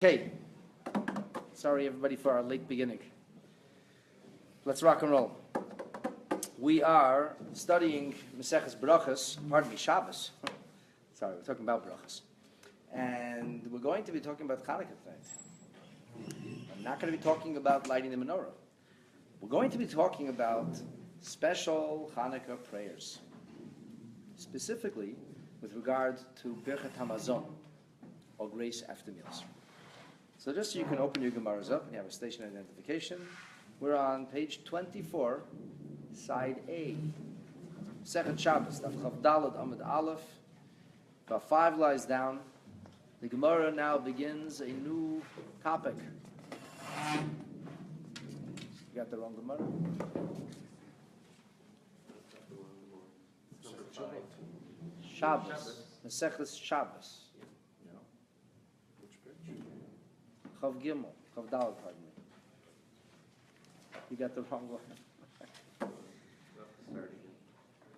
Okay, sorry everybody for our late beginning. Let's rock and roll. We are studying Maseches Brachos, Shabbos. Sorry, we're talking about Brachos. And we're going to be talking about Chanukah tonight. I'm not going to be talking about lighting the menorah. We're going to be talking about special Chanukah prayers, specifically with regard to Birchat Hamazon, or grace after meals. So just so you can open your Gemaras up and you have a station identification, we're on page 24, side A. Second Shabbos, Daf Chav Daled Amud Aleph. About 5 lies down. The Gemara now begins a new topic. You got the wrong Gemara? Shabbos. Maseches Shabbos. Chav Gimel, Chav Daled, pardon me. You got the wrong one.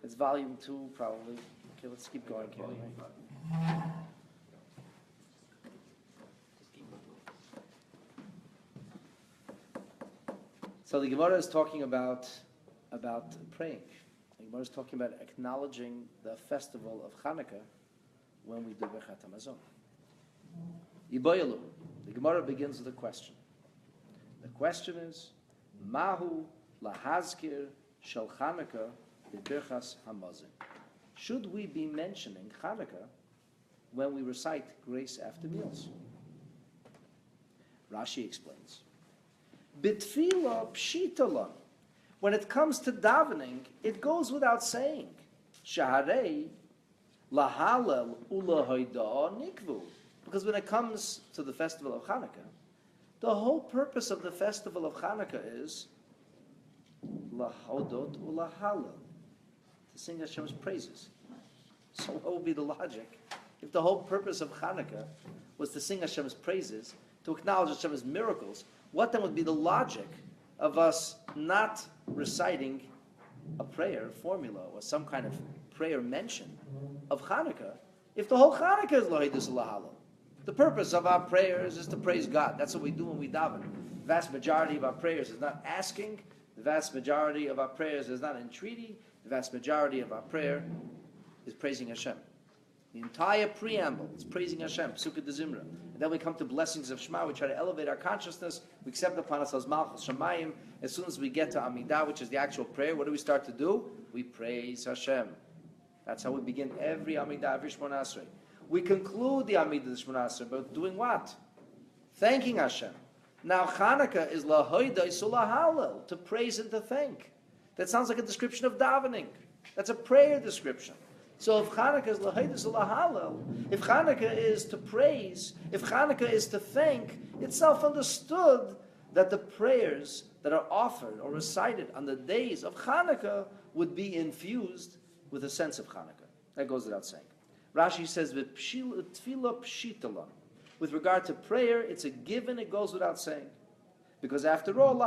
It's volume 2, probably. Okay, let's keep going here. So the Gemara is talking about praying. The Gemara is talking about acknowledging the festival of Chanukah when we do Birchat Hamazon. Yiboyalu. The Gemara begins with a question. The question is, Mahu lahazkir shel Chanukah b'birchas hamazon. Should we be mentioning Chanukah when we recite grace after meals? Rashi explains. B'tfila pshitalan. When it comes to davening, it goes without saying. Shaharei lahalel ulahoida nikvu. Because when it comes to the festival of Chanukah, the whole purpose of the festival of Chanukah is lahodot ulahalel, to sing Hashem's praises. So what would be the logic if the whole purpose of Chanukah was to sing Hashem's praises, to acknowledge Hashem's miracles? What then would be the logic of us not reciting a prayer formula or some kind of prayer mention of Chanukah if the whole Chanukah is lahidus ulahalel? The purpose of our prayers is to praise God. That's what we do when we daven. The vast majority of our prayers is not asking. The vast majority of our prayers is not entreaty. The vast majority of our prayer is praising Hashem. The entire preamble is praising Hashem, Sukkah de Zimra. And then we come to blessings of Shema. We try to elevate our consciousness. We accept upon ourselves Malchus Shemayim. As soon as we get to Amidah, which is the actual prayer, what do we start to do? We praise Hashem. That's how we begin every Amidah, every Shmona Esrei. We conclude the Amidah of the Shmona Esrei by doing what? Thanking Hashem. Now Chanukah is lahoida isulahalel, to praise and to thank. That sounds like a description of davening. That's a prayer description. So if Chanukah is lahoida isulahalel, if Chanukah is to praise, if Chanukah is to thank, it's self-understood that the prayers that are offered or recited on the days of Chanukah would be infused with a sense of Chanukah. That goes without saying. Rashi says, with regard to prayer, it's a given, it goes without saying. Because after all,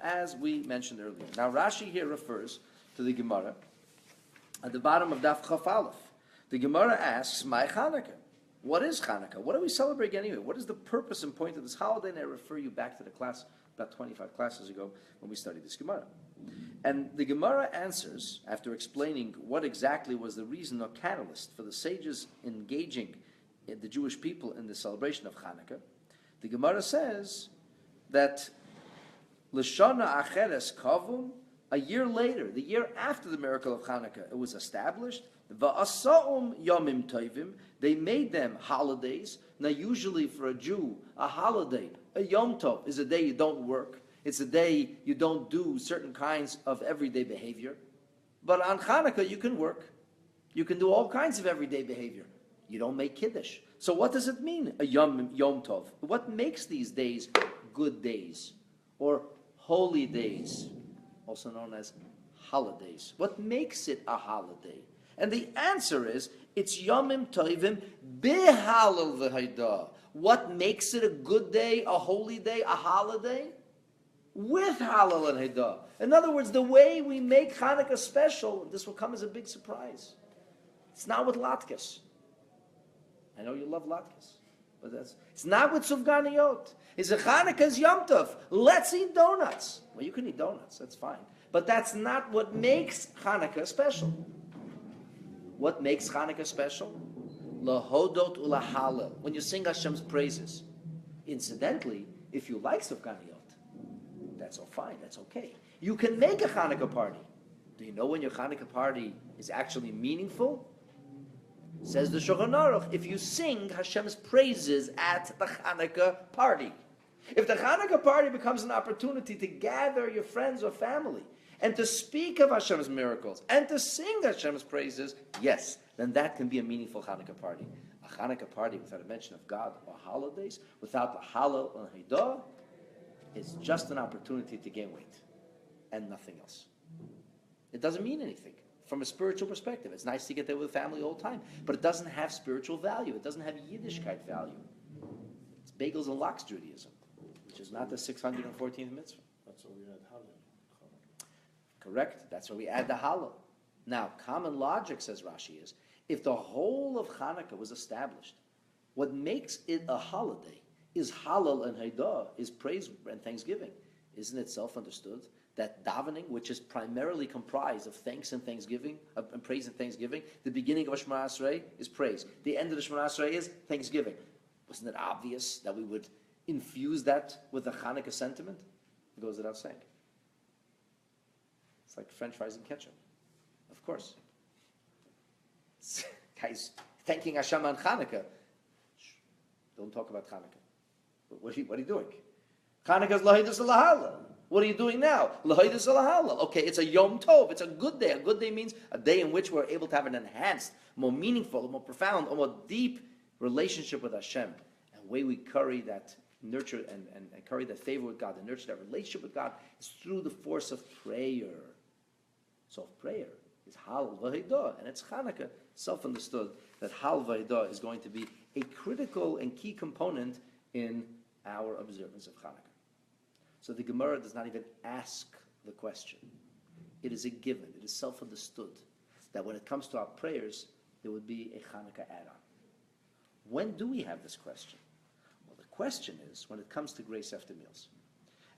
as we mentioned earlier. Now Rashi here refers to the Gemara at the bottom of Daf Chaf Aleph. The Gemara asks, "My Chanukah. What is Chanukah? What are we celebrating anyway? What is the purpose and point of this holiday?" And I refer you back to the class about 25 classes ago when we studied this Gemara. And the Gemara answers, after explaining what exactly was the reason or catalyst for the sages engaging the Jewish people in the celebration of Chanukah, the Gemara says that L'shana acheres kavum, a year later, the year after the miracle of Chanukah, it was established. Va'asa'um yomim tovim, they made them holidays. Now usually for a Jew, a holiday, a Yom Tov, is a day you don't work. It's a day you don't do certain kinds of everyday behavior. But on Chanukah, you can work. You can do all kinds of everyday behavior. You don't make Kiddush. So what does it mean, a Yom Tov? What makes these days good days or holy days, also known as holidays? What makes it a holiday? And the answer is, it's Yomim Tovim Bihalal V'Haidah. What makes it a good day, a holy day, a holiday? With Halal and Haidah. In other words, the way we make Chanukah special, this will come as a big surprise. It's not with latkes. I know you love latkes, but it's not with sufganiyot. It's a Chanukah's Yom Tov. Let's eat donuts. Well, you can eat donuts. That's fine. But that's not what makes Chanukah special. What makes Chanukah special? Lahodot ulahalel. When you sing Hashem's praises. Incidentally, if you like sufganiyot, that's all fine. That's okay. You can make a Chanukah party. Do you know when your Chanukah party is actually meaningful? Says the Shulchan Aruch, if you sing Hashem's praises at the Chanukah party. If the Chanukah party becomes an opportunity to gather your friends or family and to speak of Hashem's miracles and to sing Hashem's praises, yes, then that can be a meaningful Chanukah party. A Chanukah party without a mention of God or holidays, without the Hallel and Haidah, is just an opportunity to gain weight and nothing else. It doesn't mean anything. From a spiritual perspective, it's nice to get there with family all the time, but it doesn't have spiritual value. It doesn't have Yiddishkeit value. It's bagels and lox Judaism, which is not the 614th mitzvah. That's what we had Hallel. Correct. That's where we add the Hallel. Now, common logic, says Rashi, is if the whole of Hanukkah was established, what makes it a holiday is Hallel and Haidah, is praise and thanksgiving. Isn't it self-understood that davening, which is primarily comprised of thanks and thanksgiving, and praise and thanksgiving, the beginning of Shema Asrei is praise. The end of the Shema Asrei is thanksgiving. Wasn't it obvious that we would infuse that with the Hanukkah sentiment? It goes without saying. It's like French fries and ketchup. Of course. Guys, thanking Hashem on Hanukkah. Shh, don't talk about Hanukkah. What are you doing? Hanukkah's Lahidus Lahalla. What are you doing now? Lahidus Lahalla. Okay, it's a Yom Tov. It's a good day. A good day means a day in which we're able to have an enhanced, more meaningful, more profound, a more deep relationship with Hashem. And the way we curry that nurture and curry that favor with God and nurture that relationship with God is through the force of prayer. So prayer is Hal Vahidah, and it's Hanukkah, self-understood that Hal Vahidah is going to be a critical and key component in our observance of Hanukkah. So the Gemara does not even ask the question. It is a given. It is self-understood that when it comes to our prayers, there would be a Hanukkah add-on. When do we have this question? Well, the question is when it comes to grace after meals.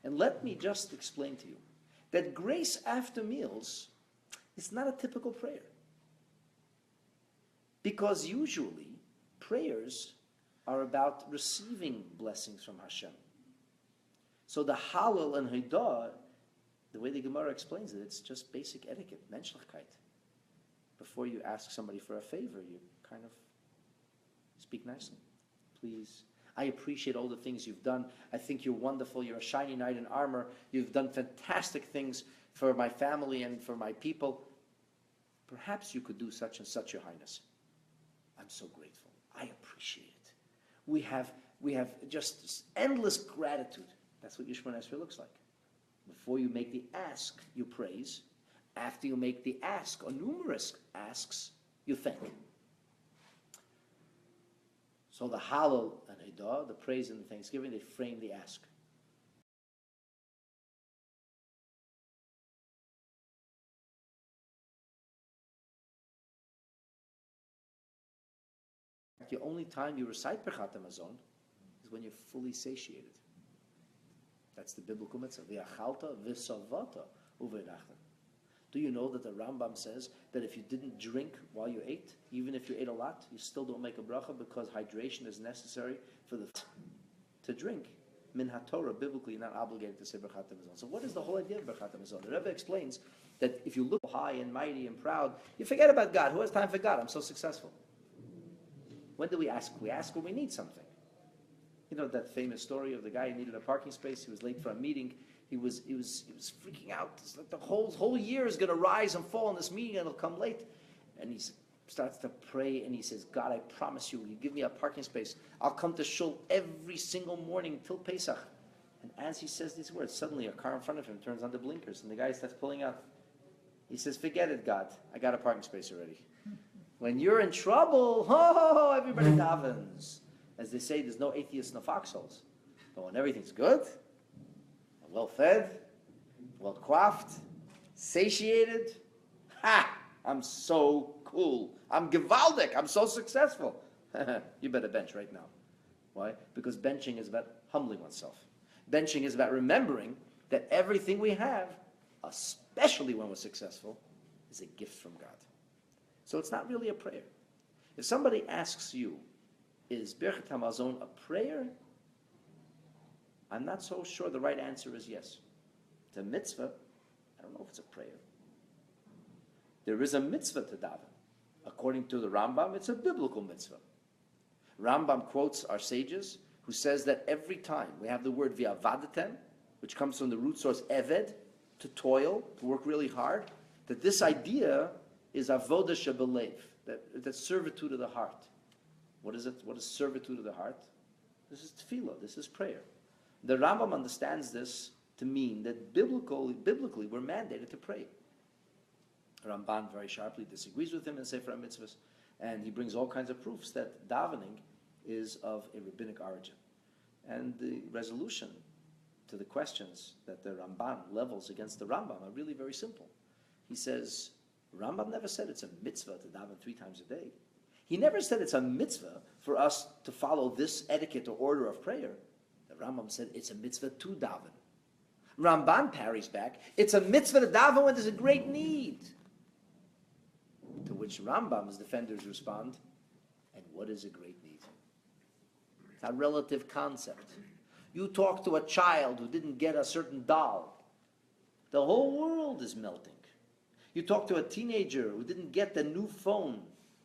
And let me just explain to you that grace after meals is not a typical prayer. Because usually, prayers are about receiving blessings from Hashem. So the Hallel and Haidah, the way the Gemara explains it, it's just basic etiquette, menschlichkeit. Before you ask somebody for a favor, you kind of speak nicely. Please, I appreciate all the things you've done. I think you're wonderful. You're a shiny knight in armor. You've done fantastic things for my family and for my people. Perhaps you could do such and such, Your Highness. I'm so grateful. I appreciate it. We have just endless gratitude. That's what Yishmon Esrei looks like. Before you make the ask, you praise. After you make the ask, or numerous asks, you thank. So the Hallel and Haidah, the praise and the thanksgiving, they frame the ask. The only time you recite Birchat Hamazon is when you're fully satiated. That's the biblical mitzvah. V'achalta v'savata uve'nachta. Do you know that the Rambam says that if you didn't drink while you ate, even if you ate a lot, you still don't make a bracha because hydration is necessary for to drink. Min HaTorah, biblically, you're not obligated to say Birchat Hamazon. So what is the whole idea of Birchat Hamazon? The Rebbe explains that if you look high and mighty and proud, you forget about God. Who has time for God? I'm so successful. When do we ask? We ask when we need something. You know that famous story of the guy who needed a parking space. He was late for a meeting. He was freaking out. It's like the whole year is going to rise and fall in this meeting, and it'll come late. And he starts to pray, and he says, "God, I promise you, you give me a parking space. I'll come to shul every single morning till Pesach." And as he says these words, suddenly a car in front of him turns on the blinkers, and the guy starts pulling out. He says, "Forget it, God. I got a parking space already." When you're in trouble, everybody davens. As they say, there's no atheists, no foxholes. But when everything's good, well-fed, well-coiffed, satiated, I'm so cool. I'm gewaldic. I'm so successful. You better bench right now. Why? Because benching is about humbling oneself. Benching is about remembering that everything we have, especially when we're successful, is a gift from God. So it's not really a prayer. If somebody asks you, is Birchat Hamazon a prayer? I'm not so sure the right answer is yes. It's a mitzvah. I don't know if it's a prayer. There is a mitzvah to daven. According to the Rambam, it's a biblical mitzvah. Rambam quotes our sages who says that every time we have the word v'avadatem, which comes from the root source eved, to toil, to work really hard, that this idea is avoda shebelev, that servitude of the heart. What is it? What is servitude of the heart? This is tefillah, this is prayer. The Rambam understands this to mean that biblically we're mandated to pray. Ramban very sharply disagrees with him in Sefer HaMitzvahs, and he brings all kinds of proofs that davening is of a rabbinic origin. And the resolution to the questions that the Ramban levels against the Rambam are really very simple. He says, Rambam never said it's a mitzvah to daven 3 times a day. He never said it's a mitzvah for us to follow this etiquette or order of prayer. The Rambam said it's a mitzvah to daven. Ramban parries back, it's a mitzvah to daven when there's a great need. To which Rambam's defenders respond, and what is a great need? It's a relative concept. You talk to a child who didn't get a certain doll, the whole world is melting. You talk to a teenager who didn't get the new phone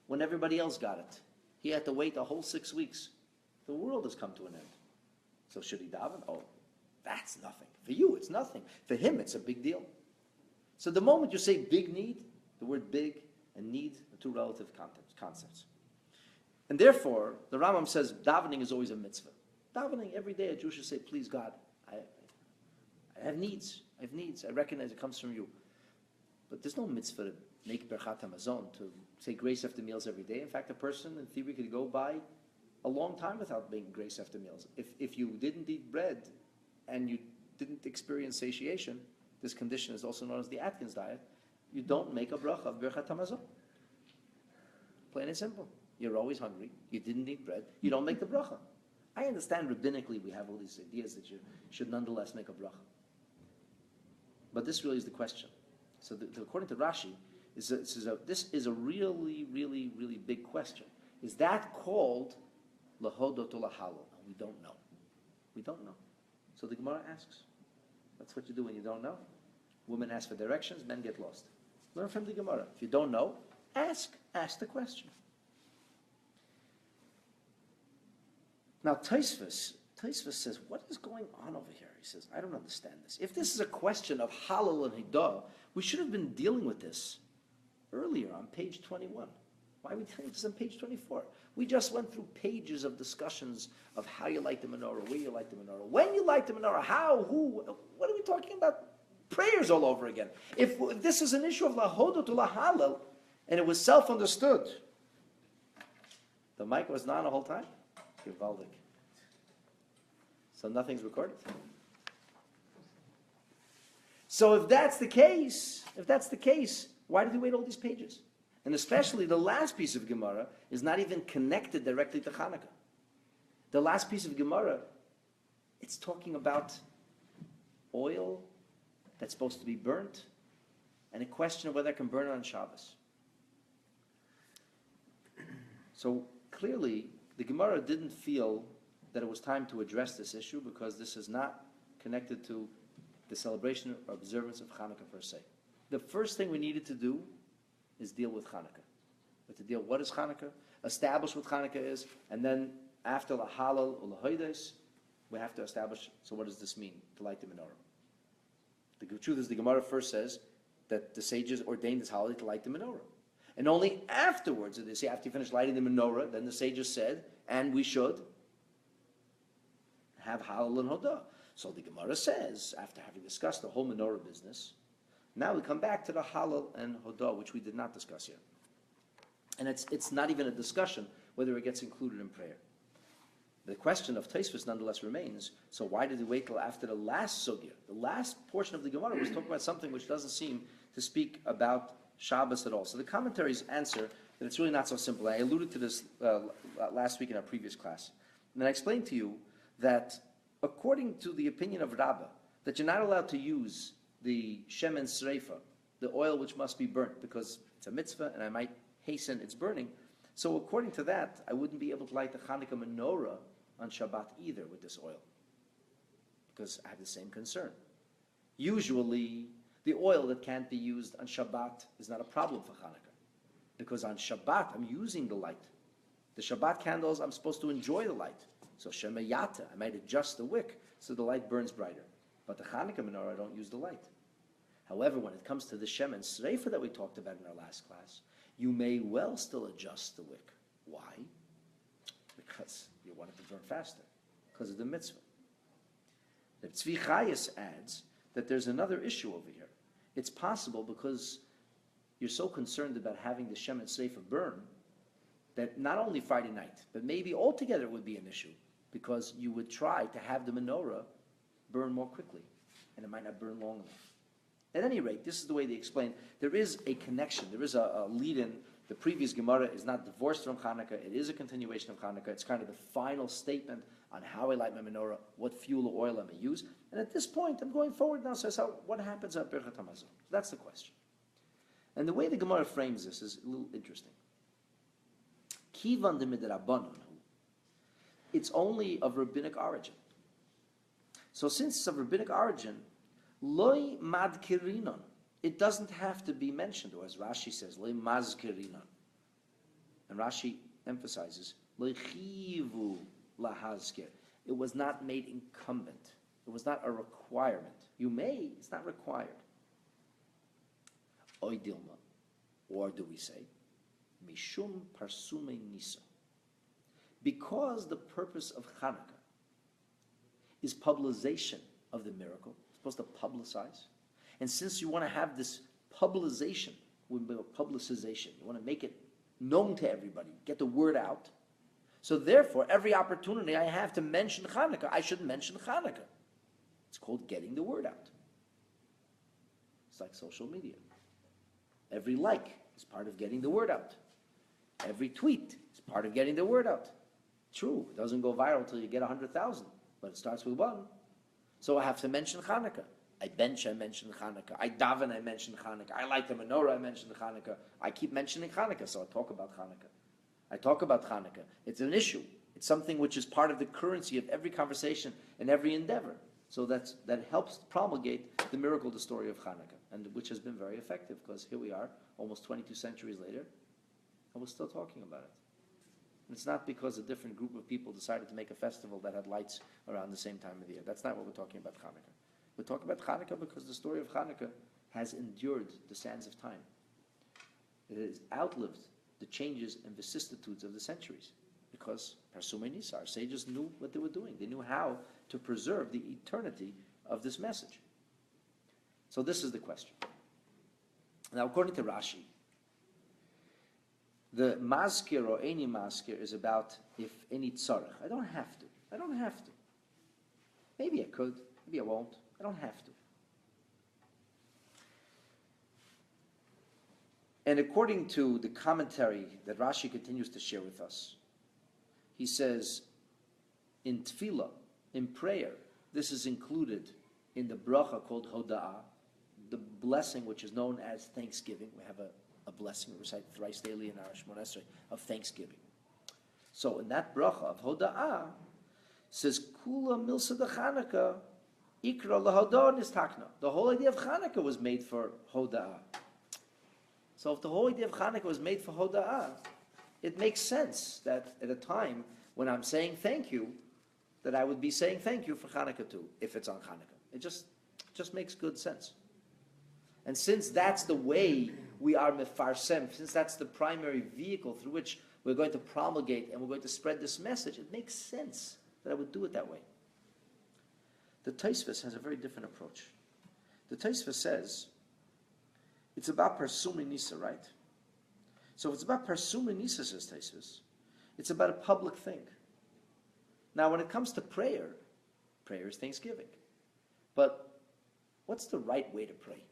when everybody else got it. He had to wait a whole 6 weeks. The world has come to an end. So should he daven? Oh, that's nothing. For you, it's nothing. For him, it's a big deal. So the moment you say big need, the word big and need are 2 relative concepts. And therefore, the Rambam says davening is always a mitzvah. Davening, every day a Jew should say, please God, I have needs. I have needs. I recognize it comes from you. But there's no mitzvah to make Birchat Hamazon, to say grace after meals every day. In fact, a person, in theory, could go by a long time without making grace after meals. If you didn't eat bread and you didn't experience satiation, this condition is also known as the Atkins diet, you don't make a bracha of Birchat Hamazon. Plain and simple. You're always hungry. You didn't eat bread. You don't make the bracha. I understand rabbinically we have all these ideas that you should nonetheless make a bracha. But this really is the question. So according to Rashi, this is a really, really, really big question. Is that called lahodot or lahalal? We don't know. We don't know. So the Gemara asks. That's what you do when you don't know. Women ask for directions, men get lost. Learn from the Gemara. If you don't know, ask the question. Now Tosfos says, what is going on over here? He says, I don't understand this. If this is a question of halal and hidah, we should have been dealing with this earlier on page 21. Why are we dealing with this on page 24? We just went through pages of discussions of how you light the menorah, where you light the menorah, when you light the menorah, how, who. What are we talking about? Prayers all over again. If this is an issue of lahodot to lahalal, and it was self-understood, the mic was not the whole time? Gewaldig. So nothing's recorded. So if that's the case, why did we wait all these pages? And especially the last piece of Gemara is not even connected directly to Chanukah. The last piece of Gemara, it's talking about oil that's supposed to be burnt and a question of whether I can burn it on Shabbos. So clearly, the Gemara didn't feel that it was time to address this issue because this is not connected to the celebration or observance of Chanukah per se. The first thing we needed to do is deal with Chanukah. But to deal what is Chanukah, establish what Chanukah is, and then after la halal or la hoides, we have to establish, so what does this mean, to light the menorah? The truth is the Gemara first says that the sages ordained this holiday to light the menorah. And only afterwards, they say after you finish lighting the menorah, then the sages said, and we should have halal and hodah. So the Gemara says, after having discussed the whole menorah business, now we come back to the halal and hodah, which we did not discuss yet. And it's not even a discussion whether it gets included in prayer. The question of Tosfos nonetheless remains, so why did we wait till after the last sugya? The last portion of the Gemara was talking about something which doesn't seem to speak about Shabbos at all. So the commentaries answer that it's really not so simple. I alluded to this last week in our previous class. And I explained to you that according to the opinion of Rabbah, that you're not allowed to use the shemen sreifa, the oil which must be burnt, because it's a mitzvah and I might hasten its burning. So according to that, I wouldn't be able to light the Chanukah menorah on Shabbat either with this oil, because I have the same concern. Usually, the oil that can't be used on Shabbat is not a problem for Chanukah, because on Shabbat I'm using the light. The Shabbat candles, I'm supposed to enjoy the light. So shemayata, I might adjust the wick so the light burns brighter. But the Chanukah menorah, I don't use the light. However, when it comes to the shemen sreifa that we talked about in our last class, you may well still adjust the wick. Why? Because you want it to burn faster, because of the mitzvah. The Tzvi Chayes adds that there's another issue over here. It's possible because you're so concerned about having the shemen sreifa burn that not only Friday night, but maybe altogether it would be an issue, because you would try to have the menorah burn more quickly, and it might not burn long enough. At any rate, this is the way they explain. There is a connection. There is a lead-in. The previous Gemara is not divorced from Chanukah. It is a continuation of Chanukah. It's kind of the final statement on how I light my menorah, what fuel or oil I may use. And at this point, I'm going forward now. So what happens at Birchat HaMazon? That's the question. And the way the Gemara frames this is a little interesting. Kivan de midrabanan, it's only of rabbinic origin. So since it's of rabbinic origin, loy madkirinon, it doesn't have to be mentioned, or as Rashi says, loy mazkirinon. And Rashi emphasizes, loy chivu lahazkir. It was not made incumbent. It was not a requirement. You may, it's not required. Oy dilma, or do we say, mishum parsume nisa. Because the purpose of Chanukah is publication of the miracle, it's supposed to publicize. And since you want to have this publicization, you want to make it known to everybody, get the word out. So therefore, every opportunity I have to mention Chanukah, I should mention Chanukah. It's called getting the word out. It's like social media. Every like is part of getting the word out. Every tweet is part of getting the word out. True, it doesn't go viral until you get 100,000, but it starts with one. So I have to mention Chanukah. I mention Chanukah. I daven, I mention Chanukah. I light the menorah, I mention Chanukah. I keep mentioning Chanukah, so I talk about Chanukah. I talk about Chanukah. It's an issue. It's something which is part of the currency of every conversation and every endeavor. So that helps promulgate the miracle, the story of Chanukah, and which has been very effective, because here we are, almost 22 centuries later, and we're still talking about it. And it's not because a different group of people decided to make a festival that had lights around the same time of the year. That's not what we're talking about Chanukah. We're talking about Chanukah because the story of Chanukah has endured the sands of time. It has outlived the changes and vicissitudes of the centuries, because Parsumei Nisa, our sages knew what they were doing. They knew how to preserve the eternity of this message. So this is the question. Now, according to Rashi, the maskir or any maskir is about if any tzarech. I don't have to. Maybe I could. Maybe I won't. I don't have to. And according to the commentary that Rashi continues to share with us, he says, in tefillah, in prayer, this is included in the bracha called hoda'ah, the blessing which is known as thanksgiving. We have a blessing we recite thrice daily in our Shemona Esrei of thanksgiving. So in that bracha of hoda'ah, says kula milsa de Chanukah ikra lahoda'ah nistakna. The whole idea of Chanukah was made for hoda'ah. So if the whole idea of Chanukah was made for hoda'ah, it makes sense that at a time when I'm saying thank you, that I would be saying thank you for Chanukah too, if it's on Chanukah. It just makes good sense. And since that's the way we are mefarsem, since that's the primary vehicle through which we're going to promulgate and we're going to spread this message, it makes sense that I would do it that way. The Tosfos has a very different approach. The Tosfos says, it's about Parsumei Nisa, right? So if it's about Parsumei Nisa, says Tosfos, it's about a public thing. Now when it comes to prayer is thanksgiving. But what's the right way to pray?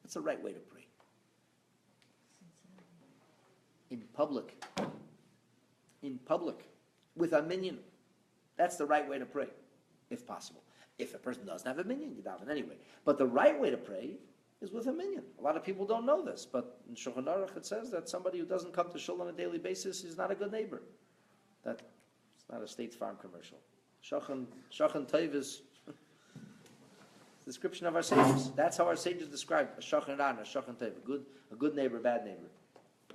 What's the right way to pray? in public, with a minyan. That's the right way to pray, if possible. If a person doesn't have a minyan, you daven anyway. But the right way to pray is with a minyan. A lot of people don't know this, but in Shulchan Aruch it says that somebody who doesn't come to shul on a daily basis is not a good neighbor. That's not a State Farm commercial. Shachan Tov is description of our sages. That's how our sages describe a Shachan Ran, a Shachan Tov, a good neighbor, bad neighbor.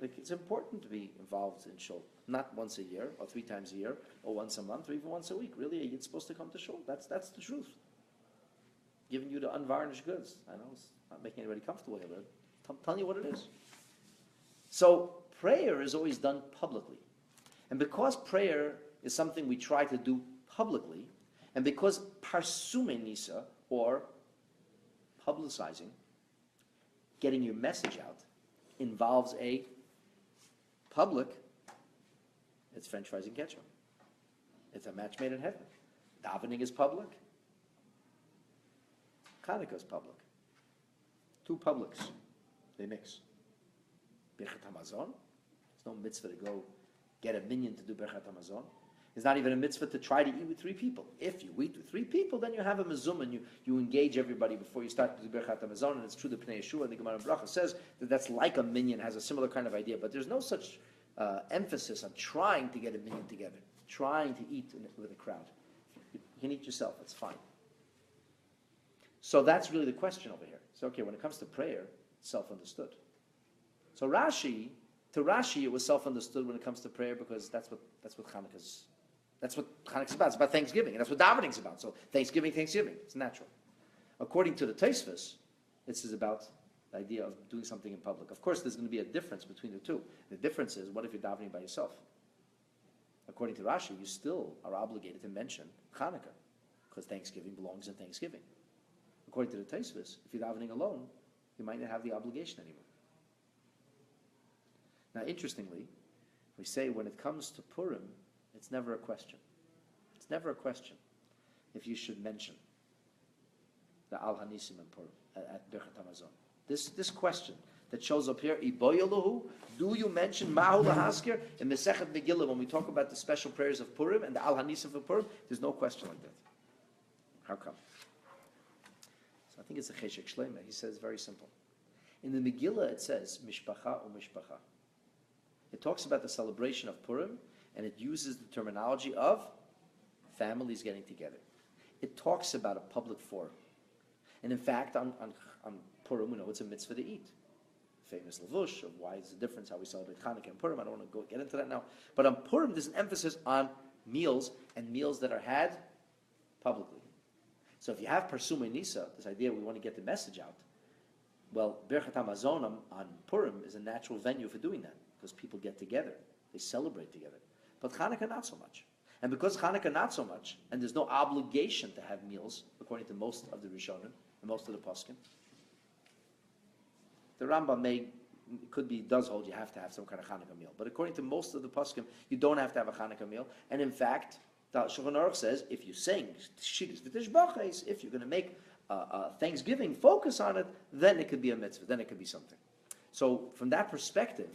Like, it's important to be involved in shul, not once a year, or 3 times a year, or once a month, or even once a week. Really, you're supposed to come to shul. That's the truth. Giving you the unvarnished goods. I know it's not making anybody comfortable here, but I'm telling you what it is. So prayer is always done publicly. And because prayer is something we try to do publicly, and because parsume nisa, or publicizing, getting your message out, involves a public, it's French fries and ketchup. It's a match made in heaven. Davening is public. Chanukah is public. 2 publics, they mix. Birchat Hamazon, there's no mitzvah to go get a minyan to do Birchat Hamazon. There's not even a mitzvah to try to eat with 3 people. If you eat with 3 people, then you have a mezuzah and you engage everybody before you start to do Birchat Hamazon. And it's true that Pnei Yeshua and the Gemara Bracha says that that's like a minyan, has a similar kind of idea. But there's no such emphasis on trying to get a minyan together, trying to eat with a crowd. You can eat yourself, it's fine. So that's really the question over here. So okay, when it comes to prayer, it's self-understood. So to Rashi, it was self-understood when it comes to prayer because that's what Chanukah's about. It's about Thanksgiving, and that's what davening's about. So Thanksgiving, it's natural. According to the Tosfos, this is about the idea of doing something in public. Of course, there's going to be a difference between the two. The difference is, what if you're davening by yourself? According to Rashi, you still are obligated to mention Chanukah, because Thanksgiving belongs in Thanksgiving. According to the Tosfos, if you're davening alone, you might not have the obligation anymore. Now, interestingly, we say when it comes to Purim, it's never a question. It's never a question if you should mention the Al Hanisim in Purim at Birchat Hamazon. This question that shows up here, Iboyaluhu, do you mention Mahu Lahaskir in Mesechet Megillah when we talk about the special prayers of Purim and the Al Hanisim for Purim? There's no question like that. How come? So I think it's a Cheshek Shleima. He says very simple. In the Megillah it says Mishpacha u Mishpacha. It talks about the celebration of Purim, and it uses the terminology of families getting together. It talks about a public forum. And in fact, on Purim, we know it's a mitzvah to eat. Famous Lavush of why is the difference, how we celebrate Chanukah and Purim. I don't want to get into that now. But on Purim, there's an emphasis on meals, and meals that are had publicly. So if you have Parsume Nisa, this idea we want to get the message out, well, Birchat Hamazon on Purim is a natural venue for doing that, because people get together, they celebrate together. But Chanukah, not so much. And because Chanukah, not so much, and there's no obligation to have meals, according to most of the Rishonim and most of the Poskim, the Rambam does hold you have to have some kind of Chanukah meal. But according to most of the Poskim, you don't have to have a Chanukah meal. And in fact, the Shulchan Aruch says, if you sing Shidduch V'Tishbachos, if you're going to make a Thanksgiving focus on it, then it could be a mitzvah, then it could be something. So from that perspective,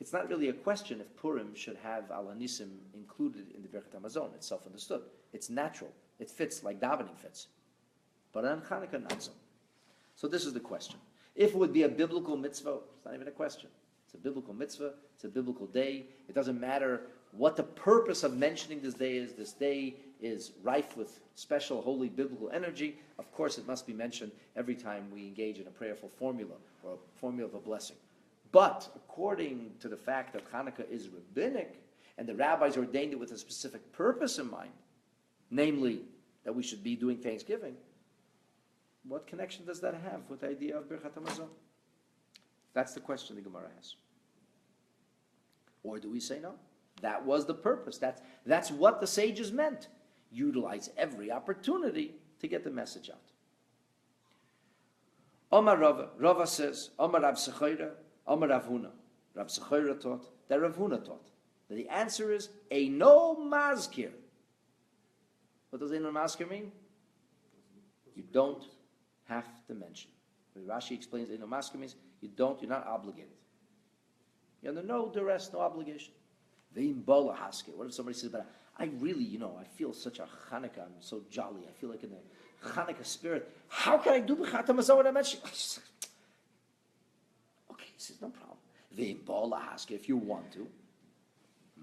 it's not really a question if Purim should have Al Hanisim included in the Birchat Hamazon. It's self-understood. It's natural. It fits like davening fits. But on Chanukah, not so. So this is the question. If it would be a biblical mitzvah, it's not even a question. It's a biblical mitzvah. It's a biblical day. It doesn't matter what the purpose of mentioning this day is. This day is rife with special, holy, biblical energy. Of course, it must be mentioned every time we engage in a prayerful formula or a formula of a blessing. But according to the fact that Chanukah is rabbinic, and the rabbis ordained it with a specific purpose in mind, namely that we should be doing Thanksgiving, what connection does that have with the idea of Birchat Hamazon? That's the question the Gemara has. Or do we say no? That was the purpose. That's what the sages meant. Utilize every opportunity to get the message out. Omar Rava says, Omar Rav Sechaira, Omar Rav Huna. Rav Sechaira taught that Rav Huna taught that the answer is Eino Mazkir. What does Eino Mazkir mean? You don't have to mention. When Rashi explains Eino Mazkir means you're not obligated. You're under no duress, no obligation. Ve'im bola haske. What if somebody says, but I really, I feel such a Chanukah, I'm so jolly, I feel like in the Chanukah spirit. How can I do b'chata mazon when I mention? Okay, he says, no problem. Ve'im bola haske, if you want to.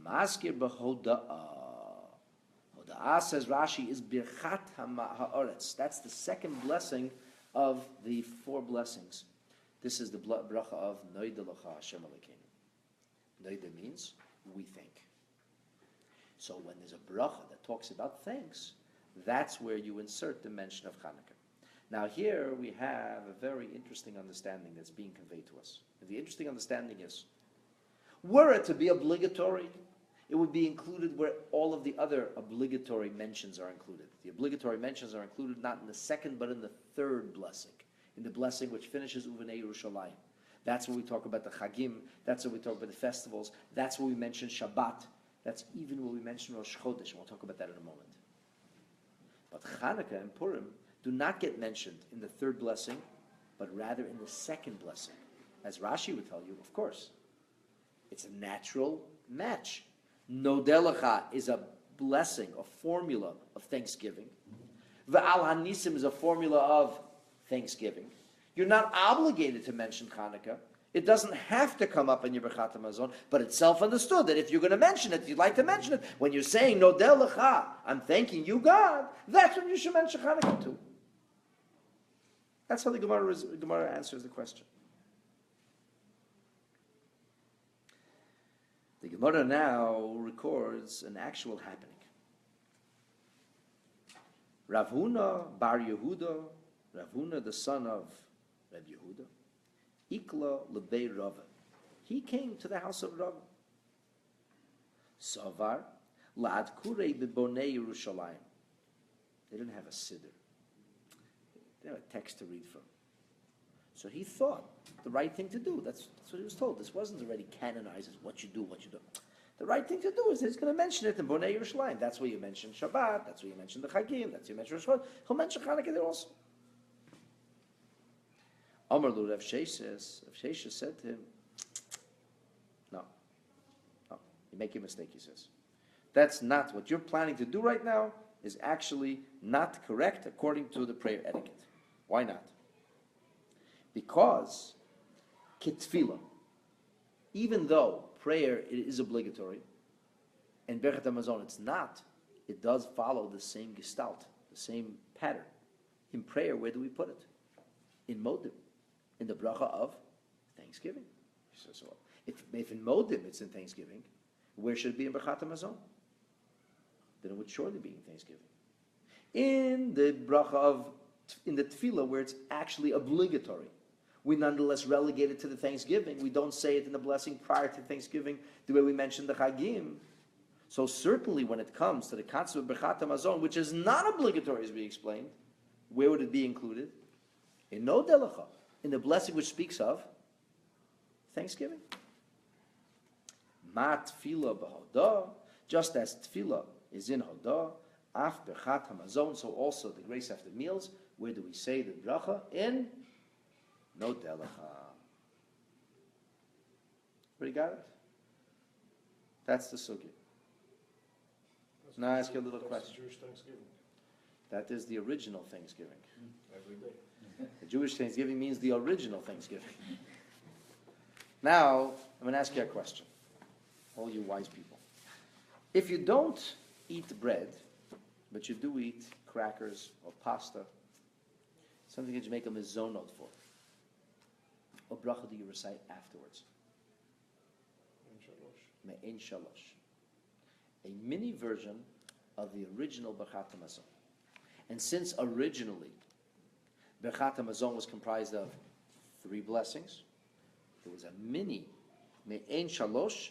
Maskir b'hoda'ah. Hoda'ah, says Rashi, is birchat ha'oretz. That's the second blessing of the 4 blessings. This is the bracha of Noida L'cha Hashem Elokeinu. Noida means we think. So when there's a bracha that talks about thanks, that's where you insert the mention of Chanukah. Now here we have a very interesting understanding that's being conveyed to us. And the interesting understanding is, were it to be obligatory, it would be included where all of the other obligatory mentions are included. The obligatory mentions are included not in the second, but in the 3rd blessing, in the blessing which finishes Uvenei Yerushalayim. That's when we talk about the Chagim, that's when we talk about the festivals, that's when we mention Shabbat, that's even when we mention Rosh Chodesh, and we'll talk about that in a moment. But Chanukah and Purim do not get mentioned in the 3rd blessing, but rather in the 2nd blessing. As Rashi would tell you, of course, it's a natural match. Nodelecha is a blessing, a formula of thanksgiving. Ve'al hanisim is a formula of thanksgiving. You're not obligated to mention Chanukah. It doesn't have to come up in your Birchat HaMazon, but it's self-understood that if you're going to mention it, you'd like to mention it. When you're saying Nodel Lecha, I'm thanking you, God, that's when you should mention Chanukah too. That's how the Gemara answers the question. The Gemara now records an actual happening. Rav Huna bar Yehuda, Rav Huna the son of Reb Yehuda, Ikla lebei Rava. He came to the house of Rava. Savar la'ad kurei bebonei Yerushalayim. They didn't have a siddur. They didn't have a text to read from. So he thought the right thing to do. That's what he was told. This wasn't already canonized as what you do. The right thing to do is he's going to mention it in Bonei Yerushalayim. That's where you mention Shabbat. That's where you mention the Chagim. That's where you mention Rosh Chodesh. He'll mention Chanukah there also. Amar Lu Rav Sheshes said to him, no, you make a mistake, he says. That's not what you're planning to do right now, is actually not correct according to the prayer etiquette. Why not? Because kitfila, even though prayer is obligatory, and Birchat HaMazon it's not, it does follow the same gestalt, the same pattern. In prayer, where do we put it? In modim, in the bracha of thanksgiving. So if in modim it's in thanksgiving, where should it be in Birchat HaMazon? Then it would surely be in thanksgiving. In the bracha in the tefillah, where it's actually obligatory, we nonetheless relegate it to the thanksgiving. We don't say it in the blessing prior to thanksgiving, the way we mentioned the Chagim. So certainly when it comes to the concept of Birchat HaMazon, which is not obligatory, as we explained, where would it be included? In no delacha, in the blessing which speaks of thanksgiving. Ma tefillah b'hodah, just as tefillah is in hodah, after Birchat HaMazon, so also the grace after meals, where do we say the bracha? In no delacha. Everybody got it? That's the sugi. Now I ask you a little question. Jewish Thanksgiving. That is the original Thanksgiving. Every day. The Jewish Thanksgiving means the original Thanksgiving. Now, I'm going to ask you a question, all you wise people. If you don't eat bread, but you do eat crackers or pasta, something that you make a mezonot for, what bracha do you recite afterwards? Me'en shalosh. A mini version of the original Birchat HaMazon. And since originally Birchat HaMazon was comprised of 3 blessings, there was a mini Me'en shalosh,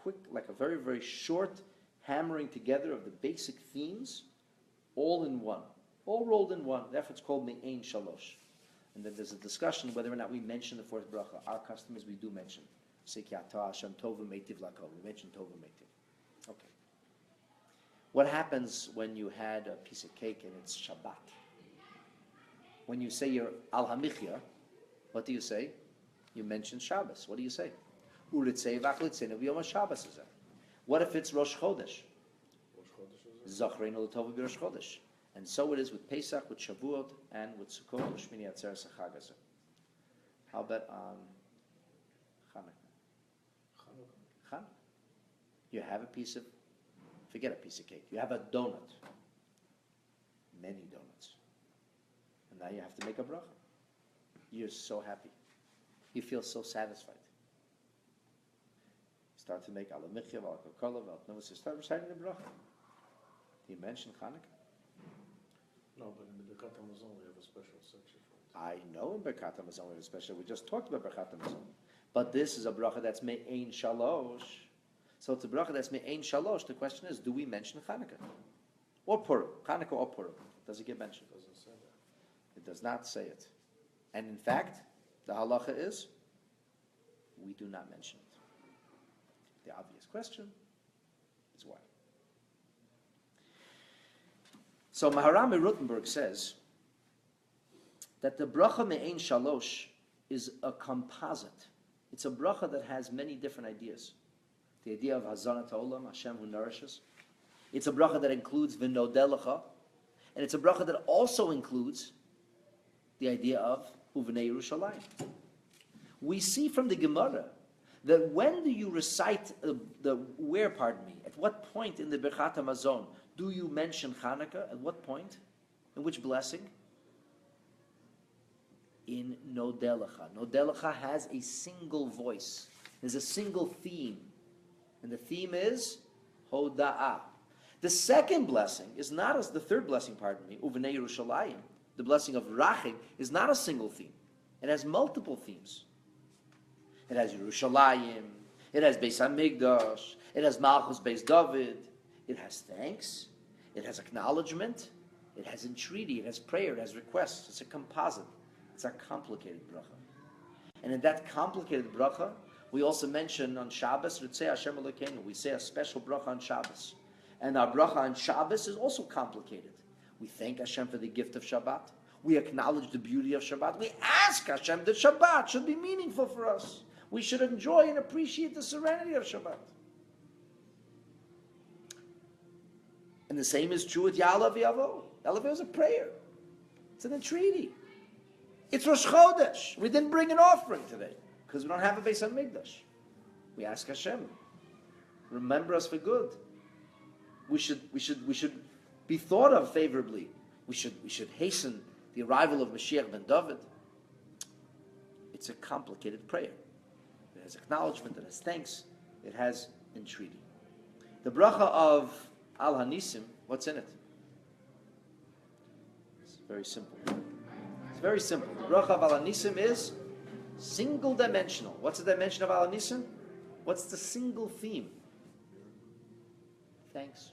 quick, like a very, very short hammering together of the basic themes, all in one, all rolled in one. Therefore it's called Me'en shalosh. And then there's a discussion whether or not we mention the 4th bracha. Our customers, we do mention. We mention Tov Meitiv. Okay. What happens when you had a piece of cake and it's Shabbat? When you say your Al Hamichya, what do you say? You mention Shabbos. What do you say? Uritzei v'achlitzenu b'yom HaShabbos hazeh. What if it's Rosh Chodesh? Zachreinu l'tova b'Rosh Chodesh. And so it is with Pesach, with Shavuot, and with Sukkot, Shmini Atzeres HaChag hazeh. How about on Chanukah? Chanukah. You have a piece of, forget a piece of cake. You have a donut. Many donuts. And now you have to make a bracha. You're so happy. You feel so satisfied. You start to make ala michya, ala kokala, ala tnovus. You start reciting the bracha. Do you mention Chanukah? No, but in the Birkat HaMazon we have a special section for it. I know in Birkat HaMazon we have a special. We just talked about Birkat HaMazon. But this is a bracha that's me'ein shalosh. So it's a bracha that's me'ein shalosh. The question is, do we mention Chanukah? Or Purim. Chanukah or Purim. Does it get mentioned? It doesn't say that. It does not say it. And in fact, the halacha is, we do not mention it. The obvious question is why. So Maharami Rutenberg says that the bracha me'ein shalosh is a composite. It's a bracha that has many different ideas. The idea of Hazanat Olam, Hashem who nourishes. It's a bracha that includes V'nodelecha, and it's a bracha that also includes the idea of Uvnei Yerushalayim. We see from the Gemara that when do you recite at what point in the Birkat HaMazon do you mention Chanukah? At what point? In which blessing? In Nodelecha. Nodelecha has a single voice. There's a single theme. And the theme is Hoda'ah. The second blessing is not as the third blessing, Uvnei Yerushalayim. The blessing of Rachim is not a single theme. It has multiple themes. It has Yerushalayim. It has Beis HaMikdash. It has Malchus Beis David. It has thanks. It has acknowledgement. It has entreaty. It has prayer. It has requests. It's a composite. It's a complicated bracha. And in that complicated bracha, we also mention on Shabbos, Ritzei Hashem Elokeinu. We say a special bracha on Shabbos. And our bracha on Shabbos is also complicated. We thank Hashem for the gift of Shabbat. We acknowledge the beauty of Shabbat. We ask Hashem that Shabbat should be meaningful for us. We should enjoy and appreciate the serenity of Shabbat. And the same is true with Ya'alav Yavo. Ya'alav is a prayer. It's an entreaty. It's Rosh Chodesh. We didn't bring an offering today because we don't have a Beis HaMikdash. We ask Hashem, remember us for good. We should be thought of favorably. We should hasten the arrival of Mashiach ben David. It's a complicated prayer. It has acknowledgement, it has thanks, it has entreaty. The bracha of Al Hanisim, what's in it? It's very simple. It's very simple. The bracha of Al Hanisim is single dimensional. What's the dimension of Al Hanisim? What's the single theme? Thanks.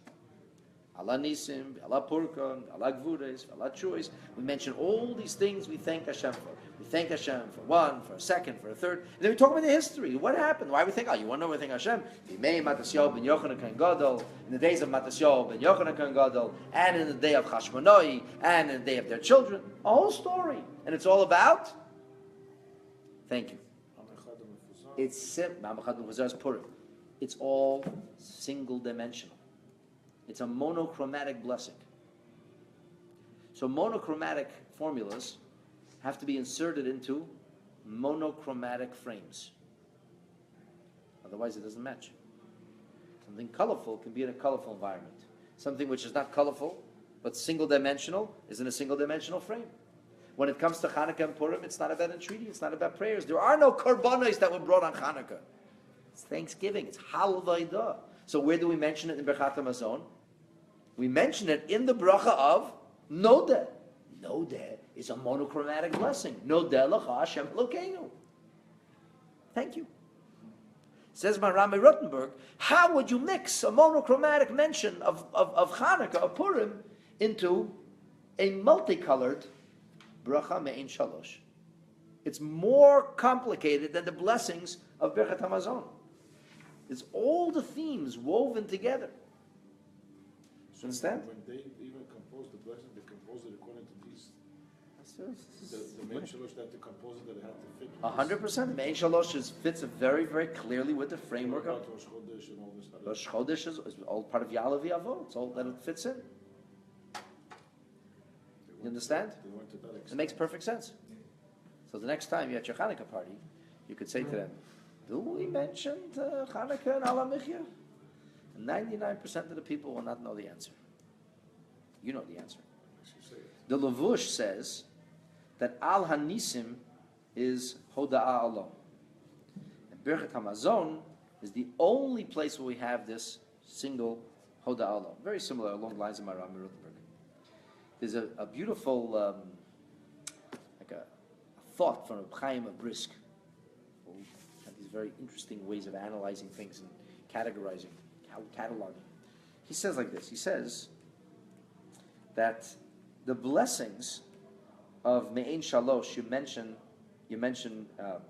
Allah Nisim, Allah Purkan, Allah Gvudes, Allah Chuis. We mention all these things we thank Hashem for. We thank Hashem for one, for a second, for a third. And then we talk about the history. What happened? Why we think, you want to know why we thank Hashem? In the days of Matasyahu ben Yochanan Kohen Gadol, and in the day of Chashmonai, and in the day of their children. A whole story. And it's all about thank you. It's simple. It's all single dimensional. It's a monochromatic blessing. So monochromatic formulas have to be inserted into monochromatic frames. Otherwise it doesn't match. Something colorful can be in a colorful environment. Something which is not colorful, but single dimensional, is in a single dimensional frame. When it comes to Chanukah and Purim, it's not about entreaty, it's not about prayers. There are no korbanos that were brought on Chanukah. It's Thanksgiving, it's Halvaydah. So where do we mention it in Birkat HaMazon? We mention it in the bracha of Nodeh. Nodeh is a monochromatic blessing. Nodeh l'cha Hashem Elokeinu. Thank you. Says Maharami Rutenberg, how would you mix a monochromatic mention of Chanukah, of Purim, into a multicolored bracha me'ein shalosh? It's more complicated than the blessings of Birkat HaMazon. It's all the themes woven together. So understand? when they even compose the blessing, they compose it according to these. The main shalosh that the composer that had to fit. 100%. The Mein Shalosh fits very, very clearly with the framework of Rosh Chodesh and all this. Rosh Chodesh is all part of Ya'aleh V'Yavo. It's all that it fits in. You understand? They went to that It extent. makes perfect sense. So the next time you're at your Chanukah party, you could say to them, do we mention Chanukah and Ala Michya? And 99% of the people will not know the answer. You know the answer. As you say it. The Levush says that Al Hanisim is Hoda'ah alone. And Birchat Hamazon is the only place where we have this single Hoda'ah alone. Very similar along the lines of Maram Rutenberg. There's a beautiful like a thought from Reb Chaim of Brisk, who had these very interesting ways of analyzing things and categorizing, cataloging. He says like this. He says that the blessings of Me'ein Shalosh, you mention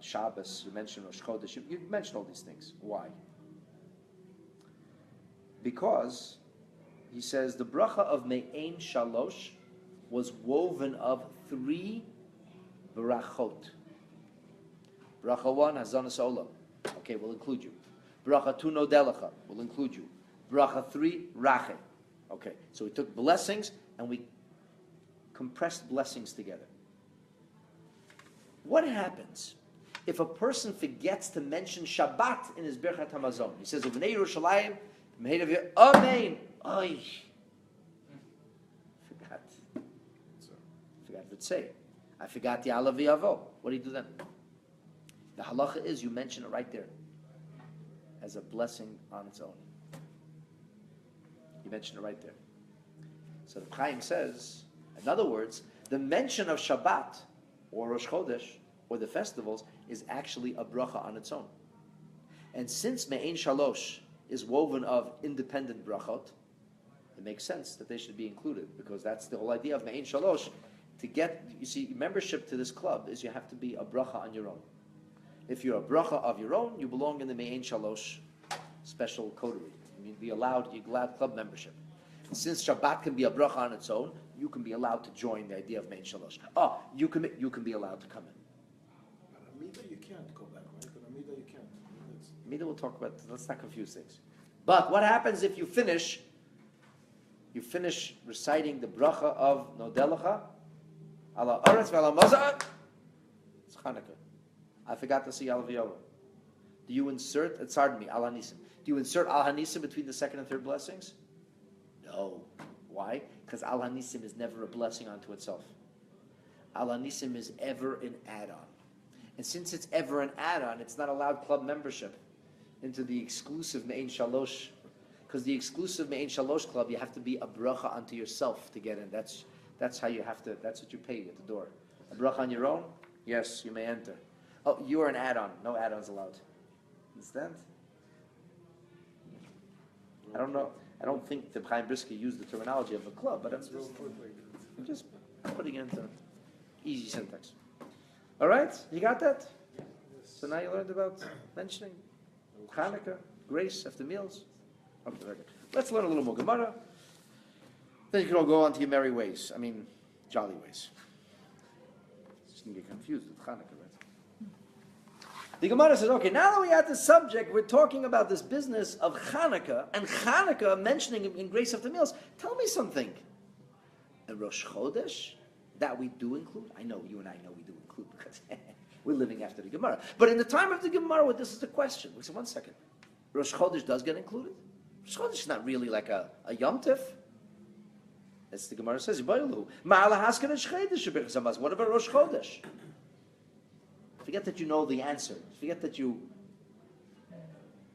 Shabbos, you mention Rosh Chodesh, you mention all these things. Why? Because he says the bracha of Me'ein Shalosh was woven of 3 brachot. Bracha 1, Hazanas Olam. Okay, we'll include you. Bracha 2, Nodelecha. We'll include you. Bracha 3, Rachem. Okay, so we took blessings and we compressed blessings together. What happens if a person forgets to mention Shabbat in his Birchat Hamazon? He says, "Uvnei Yerushalayim, Mehedav Amen." Oy, forgot to say. I forgot Ya'aleh V'Yavo. What do you do then? The halacha is you mention it right there as a blessing on its own. You mention it right there. So the Chaim says, in other words, the mention of Shabbat or Rosh Chodesh or the festivals is actually a bracha on its own. And since Me'ein Shalosh is woven of independent brachot, it makes sense that they should be included, because that's the whole idea of Me'ein Shalosh. To get, you see, membership to this club is you have to be a bracha on your own. If you're a bracha of your own, you belong in the Me'ein Shalosh special coterie. You're allowed club membership. And since Shabbat can be a bracha on its own, you can be allowed to join the idea of Me'ein Shalosh. Oh, you can be allowed to come in. But Amida you can't go back, right? But Amida you can't. Amida we'll talk about, let's not confuse things. But what happens if you finish reciting the bracha of Nodelecha, Ala Aretz V'Ala Mazah, it's Chanukah. I forgot to see Al V'Yavo. Do you insert, Al Hanisim. Do you insert Al Hanisim between the second and third blessings? No. Why? Because Al Hanisim is never a blessing unto itself. Al Hanisim is ever an add-on. And since it's ever an add-on, it's not allowed club membership into the exclusive Me'ein Shalosh. Because the exclusive Me'ein Shalosh club, you have to be a bracha unto yourself to get in. That's how you have to, that's what you pay at the door. A bracha on your own? Yes, you may enter. Oh, you are an add-on. No add-ons allowed. Understand? I don't know. I don't think the Chaim Brisker used the terminology of a club, but I'm just putting it into easy syntax. All right? You got that? So now you learned about mentioning Chanukah, grace after meals. Okay, very good. Let's learn a little more Gemara. Then you can all go on to your merry ways. I mean, jolly ways. Just didn't get confused with Chanukah, right? The Gemara says, okay, now that we had this subject, we're talking about this business of Chanukah, and Chanukah mentioning in grace after meals. Tell me something. A Rosh Chodesh, that we do include? I know, you and I know we do include, because we're living after the Gemara. But in the time of the Gemara, this is the question. We said, 1 second. Rosh Chodesh does get included? Rosh Chodesh is not really like a Yom Tif. That's the Gemara says. What about Rosh Chodesh? Forget that you know the answer. Forget that you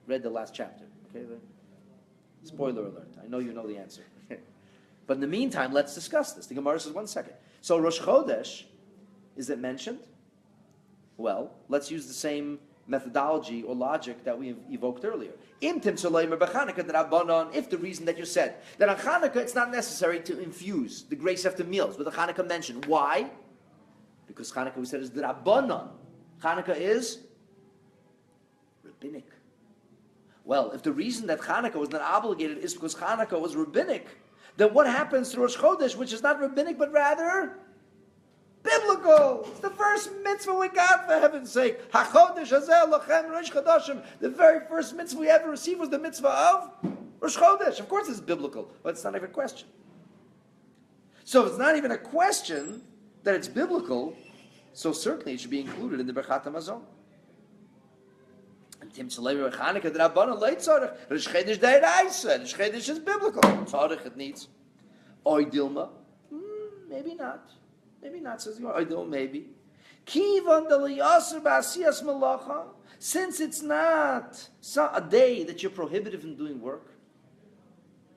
read the last chapter. Okay? Spoiler alert. I know you know the answer. But in the meantime, let's discuss this. The Gemara says, 1 second. So Rosh Chodesh, is it mentioned? Well, let's use the same methodology or logic that we evoked earlier. If the reason that you said that on Chanukah it's not necessary to infuse the grace after meals with a Chanukah mention. Why? Because Chanukah, we said, is the Rabbanon. Chanukah is rabbinic. Well, if the reason that Chanukah was not obligated is because Chanukah was rabbinic, then what happens to Rosh Chodesh, which is not rabbinic but rather Biblical. It's the first mitzvah we got, for heaven's sake. HaChodesh Hazeh Lochem Rosh Chodashim. The very first mitzvah we ever received was the mitzvah of Rosh Chodesh. Of course it's biblical, but it's not even a question. So if it's not even a question that it's biblical, so certainly it should be included in the Birchat HaMazon. And Tim Tzalevi Chanukah, the Rabbanan Leit Tzorech. Rosh Chodesh Deiraisa. Rosh Chodesh is biblical. Tzorech it needs. Oy Dilma. Maybe not. Maybe not, says the Gemara. Oy Dilma, maybe. Kivan Deliyaser Ba'asiyas Malacha. Since it's not a day that you're prohibited from doing work,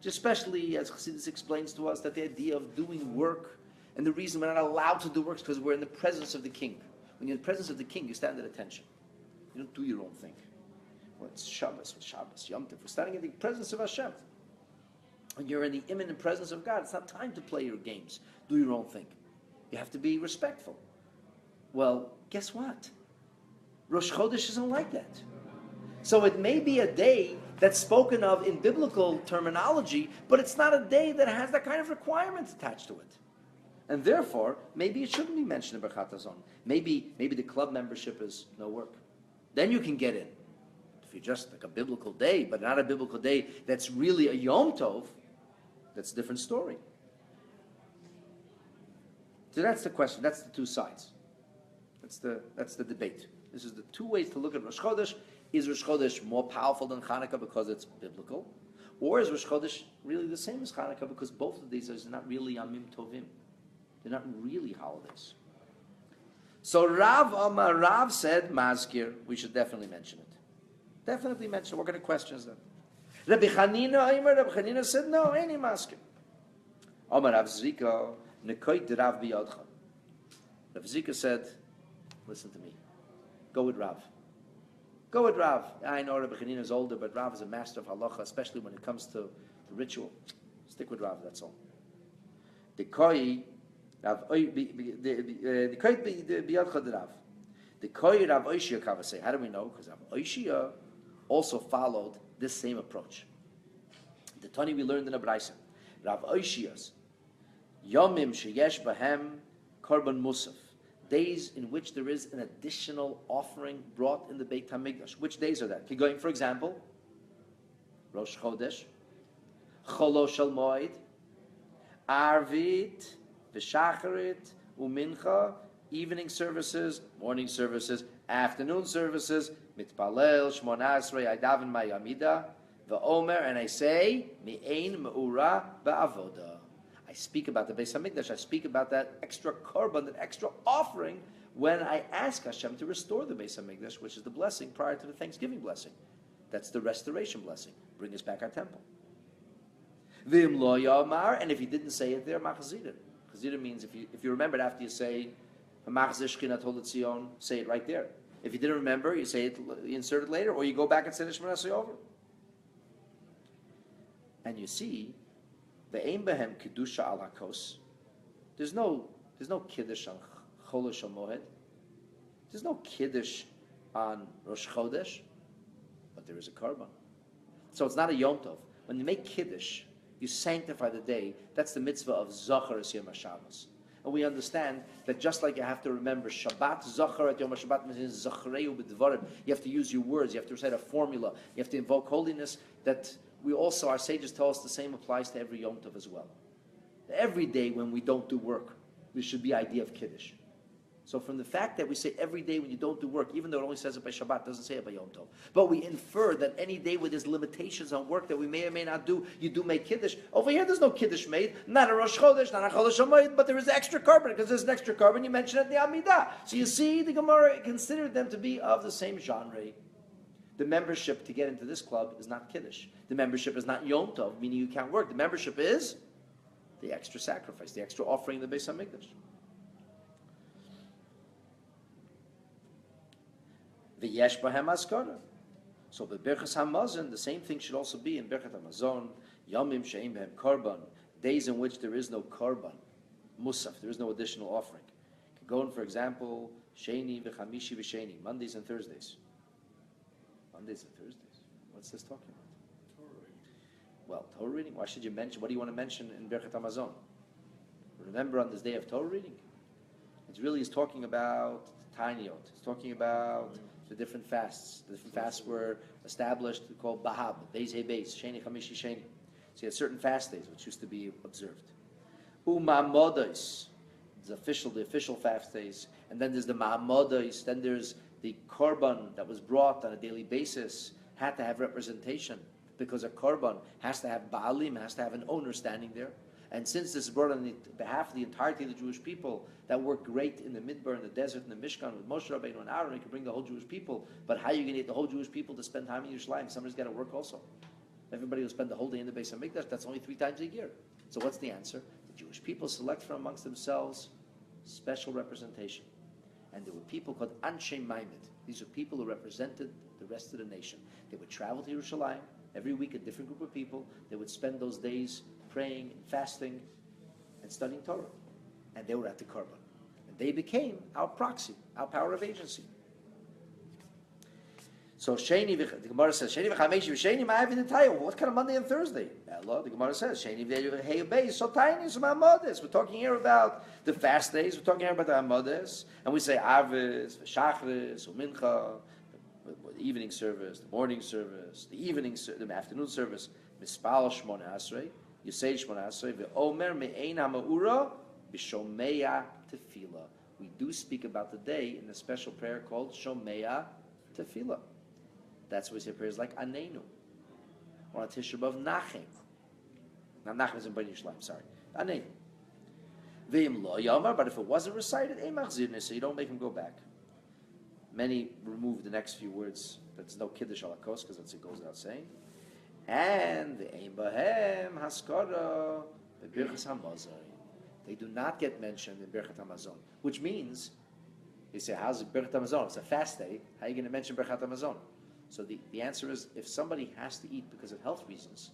especially as Chassidus explains to us that the idea of doing work and the reason we're not allowed to do work is because we're in the presence of the king. When you're in the presence of the king, you stand at attention. You don't do your own thing. Well, it's Shabbos, Yom Tov. We're standing in the presence of Hashem. When you're in the imminent presence of God, it's not time to play your games, do your own thing. You have to be respectful. Well, guess what? Rosh Chodesh isn't like that. So it may be a day that's spoken of in biblical terminology, but it's not a day that has that kind of requirement attached to it. And therefore, maybe it shouldn't be mentioned in Birchat HaMazon. Maybe the club membership is no work. Then you can get in. If you're just like a biblical day, but not a biblical day that's really a Yom Tov, that's a different story. So that's the question. That's the two sides. That's the debate. This is the two ways to look at Rosh Chodesh. Is Rosh Chodesh more powerful than Chanukah because it's biblical? Or is Rosh Chodesh really the same as Chanukah because both of these are not really Yamim Tovim? They're not really holidays. So Rav said, Mazkir, we should definitely mention it. Definitely mention it. What kind of questions then? Rabbi Chanina said, no, any Mazkir. Omar Rav Zrika, Nekoit Rav Biyadcha. Rav Zrika said, listen to me. Go with Rav. Go with Rav. I know Rabbi Chanina is older, but Rav is a master of halacha, especially when it comes to the ritual. Stick with Rav, that's all. The koi Rav the koi biyadcha Rav. The koi Rav Oishia Kavasei. How do we know? Because Rav Oishia also followed this same approach. The Tani we learned in a Braisa. Rav Oishia's Yomim sheyesh bahem korban musaf. Days in which there is an additional offering brought in the Beit HaMikdash. Which days are that? Going, for example, Rosh Chodesh, Cholo Shel Moed, Arvit, V'Shacharit, Umincha, evening services, morning services, afternoon services, Mitpalel, Shmona Esrei, Aydaven Mayamida, V'Omer, and I say, Mi'ein Me'ura Ba'avoda. I speak about the Beis HaMikdash. I speak about that extra korban, that extra offering, when I ask Hashem to restore the Beis HaMikdash, which is the blessing prior to the Thanksgiving blessing. That's the restoration blessing. Bring us back our temple. V'im lo yamar, and if he didn't say it there, machazira. Chazira means if you remember it after you say Machzir Shechinat Holet Zion, say it right there. If you didn't remember, you say it, you insert it later, or you go back and say Shemona Esrei over. And you see. Ve'ein behem kedusha al hakos. There's no kiddush on Chol Shel Moed. There's no kiddush on Rosh Chodesh, but there is a korban. So it's not a Yom Tov. When you make kiddush, you sanctify the day. That's the mitzvah of Zachar es Yom Shabbos. And we understand that just like you have to remember Shabbat Zachar at Yom Shabbat means Zachareu b'dvarim. You have to use your words. You have to recite a formula. You have to invoke holiness. That we also, our sages tell us the same applies to every Yom Tov as well. Every day when we don't do work, there should be idea of Kiddush. So from the fact that we say every day when you don't do work, even though it only says it by Shabbat, it doesn't say it by Yom Tov. But we infer that any day where there's limitations on work that we may or may not do, you do make Kiddush. Over here there's no Kiddush made, not a Rosh Chodesh, not a Chol Shamoed, but there is extra korban, because there's an extra korban, you mention it in the Amidah. So you see, the Gemara considered them to be of the same genre. The membership to get into this club is not Kiddush. The membership is not Yom Tov, meaning you can't work. The membership is the extra sacrifice, the extra offering in the Beis HaMikdash. V'yesh b'hem askara. So the Birchas HaMazon, the same thing should also be in Birchas HaMazon. Yomim she'im b'hem korban. Days in which there is no korban. Musaf, there is no additional offering. You can go in, for example, Sheni v'chamishi v'sheni, Mondays and Thursdays. Mondays and Thursdays. What's this talking about? Torah reading. Well, Torah reading. Why should you mention? What do you want to mention in Birchas HaMazon? Remember on this day of Torah reading? It really is talking about Tiniot. It's talking about the different fasts. The different fasts were established, called Bahab, Beis He Beis, Sheni Chamishi Sheni. So you had certain fast days which used to be observed. U'ma'amodos, the official fast days, and then there's the ma'amodos. Then there's the korban that was brought on a daily basis, had to have representation because a korban has to have baalim, has to have an owner standing there. And since this is brought on behalf of the entirety of the Jewish people that work great in the Midbar, in the desert, in the Mishkan, with Moshe Rabbeinu and Aaron, you can bring the whole Jewish people. But how are you going to get the whole Jewish people to spend time in Yerushalayim? Somebody's got to work also. Everybody will spend the whole day in the Beis HaMikdash. That's only 3 times a year. So what's the answer? The Jewish people select from amongst themselves special representation. And there were people called Anshe Maimed. These are people who represented the rest of the nation. They would travel to Yerushalayim every week, a different group of people. They would spend those days praying and fasting and studying Torah. And they were at the Korban. And they became our proxy, our power of agency. So Sheni, the Gemara says, Sheni v'chameshi v'sheni ma'avin etayim. What kind of Monday and Thursday? The Gemara says, Sheni v'hei beis, so tiny, so ma'amodes. We're talking here about the fast days. We're talking here about the amodes. And we say Avis, v'shachris, u'mincha, the evening service, the morning service, the afternoon service, mispal shmona asrei, Yisei Shmona Asrei ve'omer me'ein ha'ma'ura b'shomeya tefillah. We do speak about the day in a special prayer called Shomeya Tefillah. That's why we say prayers like Anenu, or on Tisha B'Av Nachem. Now Nachem is in Bnei Yerushalayim, sorry. Anenu. Ve'im lo yomar, but if it wasn't recited, ein machzirne, so you don't make him go back. Many remove the next few words. There's no Kiddush ala kos, because it goes without saying. And the Ein Bahem Haskara B'Birchas HaMazon. They do not get mentioned in Birchat HaMazon, which means, you say, how's it Birchat HaMazon? It's a fast day. How are you going to mention Birchat HaMazon? So the answer is, if somebody has to eat because of health reasons,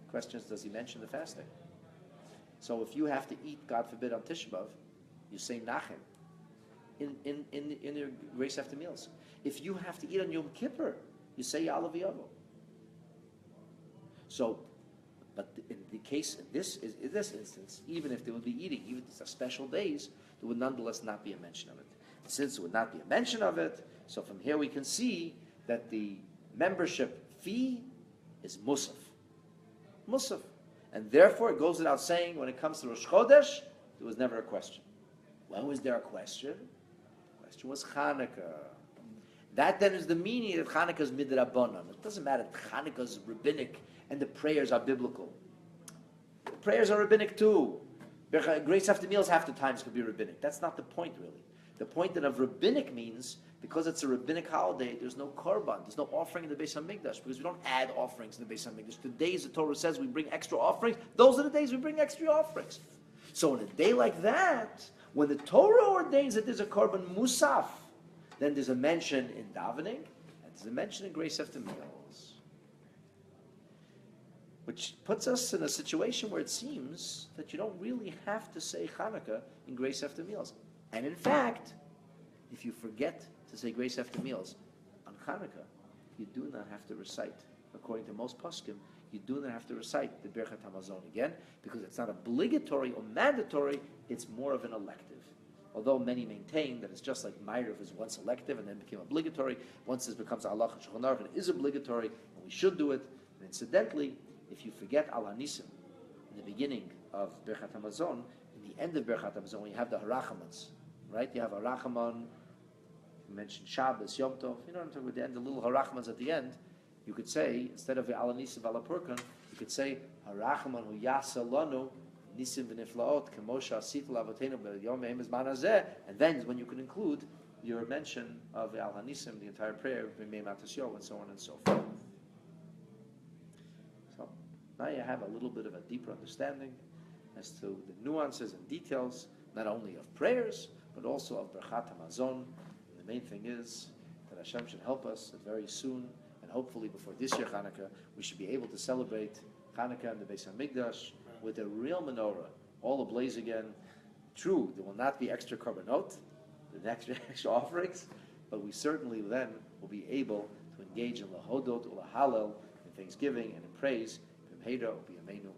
the question is, does he mention the fast day? So if you have to eat, God forbid, on Tisha B'Av, you say Nachem in your grace after meals. If you have to eat on Yom Kippur, you say Ya'alav Yavo. So, but in the case in this instance, even if they would be eating, even if it's special days, there would nonetheless not be a mention of it. Since there would not be a mention of it, so from here we can see that the membership fee is musaf. Musaf. And therefore it goes without saying, when it comes to Rosh Chodesh, there was never a question. When was there a question? The question was Chanukah. That then is the meaning that Chanukah is midrabanan. It doesn't matter if Chanukah is rabbinic and the prayers are biblical. The prayers are rabbinic too. Grace after meals half the times could be rabbinic. That's not the point really. The point that of rabbinic means, because it's a rabbinic holiday, there's no korban, there's no offering in the Beis HaMikdash, because we don't add offerings in the Beis HaMikdash. The days the Torah says we bring extra offerings, those are the days we bring extra offerings. So on a day like that, when the Torah ordains that there's a korban musaf, then there's a mention in davening, and there's a mention in grace after meals. Which puts us in a situation where it seems that you don't really have to say Chanukah in grace after meals. And in fact, if you forget to say grace after meals on Chanukah, you do not have to recite, according to most poskim, you do not have to recite the Birchat HaMazon again, because it's not obligatory or mandatory, it's more of an elective. Although many maintain that it's just like Ma'ariv is once elective and then became obligatory, once this becomes a halacha Shulchan Aruch, it is obligatory, and we should do it. And incidentally, if you forget Al Hanisim in the beginning of Birchat HaMazon, in the end of Birchat HaMazon, when you have the Harachamans, right? You have Harachaman, you mentioned Shabbos, Yom Tov, you know what I'm talking about, the end, the little Harachamans at the end, you could say, instead of Al Hanisim Al Purkan, you could say, Harachaman hu yasa lanu, Nisim v'niflaot, kemosha asitul avotenu b'yom ha'em ezman hazeh, and then when you can include your mention of Al Hanisim, the entire prayer, b'mei matasyo, and so on and so forth. So now you have a little bit of a deeper understanding as to the nuances and details, not only of prayers, but also of Birchat HaMazon. And the main thing is that Hashem should help us that very soon, and hopefully before this year Chanukah, we should be able to celebrate Chanukah in the Beis HaMikdash with a real menorah, all ablaze again. True, there will not be extra korbanot, the extra offerings, but we certainly then will be able to engage in lahodot, ulahalel, in thanksgiving and in praise. B'mheira u'b'yameinu.